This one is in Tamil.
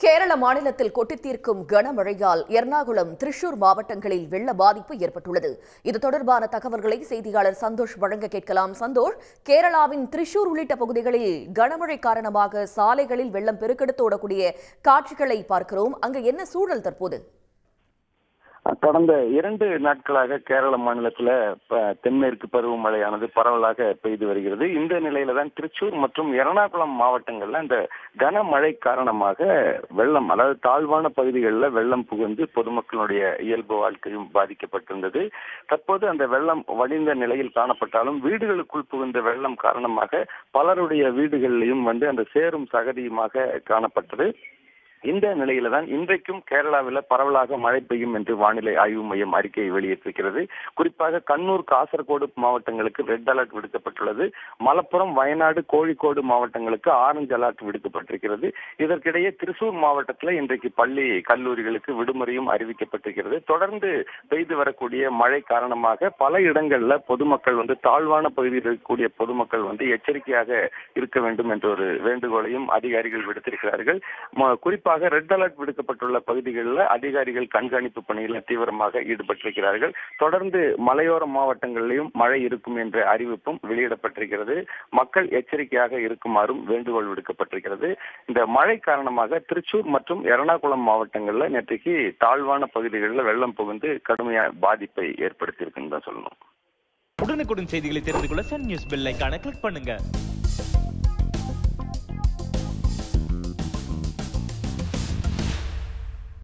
கேரள மாநிலத்தில் கொட்டித்தீர்க்கும் கனமழையால் எர்ணாகுளம், திரிசூர் மாவட்டங்களில் வெள்ள பாதிப்பு ஏற்பட்டுள்ளது. இது தொடர்பான தகவல்களை செய்தியாளர் சந்தோஷ் வழங்க கேட்கலாம். சந்தோஷ், கேரளாவின் திரிசூர் உள்ளிட்ட பகுதிகளில் கனமழை காரணமாக சாலைகளில் வெள்ளம் பெருக்கெடுத்து ஓடக்கூடிய காட்சிகளை பார்க்கிறோம். அங்கு என்ன சூழல் தற்போது? கடந்த 2 நாட்களாக கேரள மாநிலத்தில் தென்மேற்கு பருவமழையானது பரவலாக பெய்து வருகிறது. இந்த நிலையில தான் திருச்சூர் மற்றும் எர்ணாகுளம் மாவட்டங்கள்ல இந்த கனமழை காரணமாக வெள்ளம், அதாவது தாழ்வான பகுதிகளில் வெள்ளம் புகுந்து பொதுமக்களுடைய இயல்பு வாழ்க்கையும் பாதிக்கப்பட்டிருந்தது. தற்போது அந்த வெள்ளம் வடிந்த நிலையில் காணப்பட்டாலும் வீடுகளுக்குள் புகுந்த வெள்ளம் காரணமாக பலருடைய வீடுகளிலும் அந்த சேரும் சகதியுமாக காணப்பட்டது. இந்த நிலையில தான் இன்றைக்கும் கேரளாவில் பரவலாக மழை பெய்யும் என்று வானிலை ஆய்வு மையம் அறிக்கையை வெளியிட்டிருக்கிறது. குறிப்பாக கண்ணூர், காசர்கோடு மாவட்டங்களுக்கு ரெட் அலர்ட் விடுக்கப்பட்டுள்ளது. மலப்புரம், வயநாடு, கோழிக்கோடு மாவட்டங்களுக்கு ஆரஞ்சு அலர்ட் விடுக்கப்பட்டிருக்கிறது. இதற்கிடையே திருசூர் மாவட்டத்தில் இன்றைக்கு பள்ளி, கல்லூரிகளுக்கு விடுமுறையும் அறிவிக்கப்பட்டிருக்கிறது. தொடர்ந்து பெய்து வரக்கூடிய மழை காரணமாக பல இடங்கள்ல பொதுமக்கள் தாழ்வான பகுதியில் இருக்கக்கூடிய பொதுமக்கள் எச்சரிக்கையாக இருக்க வேண்டும் என்ற ஒரு வேண்டுகோளையும் அதிகாரிகள் விடுத்திருக்கிறார்கள். குறிப்பாக ரெட் அலர்ட் விடுக்கப்பட்டுள்ள பகுதிகளில் அதிகாரிகள் கண்காணிப்பு பணியில் தீவிரமாக ஈடுபட்டிருக்கிறார்கள். தொடர்ந்து மலையோர மாவட்டங்களிலும் மழை இருக்கும் என்ற அறிவிப்பும் வெளியிடப்பட்டிருக்கிறது. மக்கள் எச்சரிக்கையாக இருக்குமாறும் வேண்டுகோள் விடுக்கப்பட்டிருக்கிறது. இந்த மழை காரணமாக திருச்சூர் மற்றும் எர்ணாகுளம் மாவட்டங்களில் நேற்றைக்கு தாழ்வான பகுதிகளில் வெள்ளம் புகுந்து கடுமையான பாதிப்பை ஏற்படுத்தியிருக்குன்னு தான் சொல்லணும். உடனுக்குடன் செய்திகளை தெரிந்து கொள்ள சன் நியூஸ் பெல் ஐகானை கிளிக் பண்ணுங்க.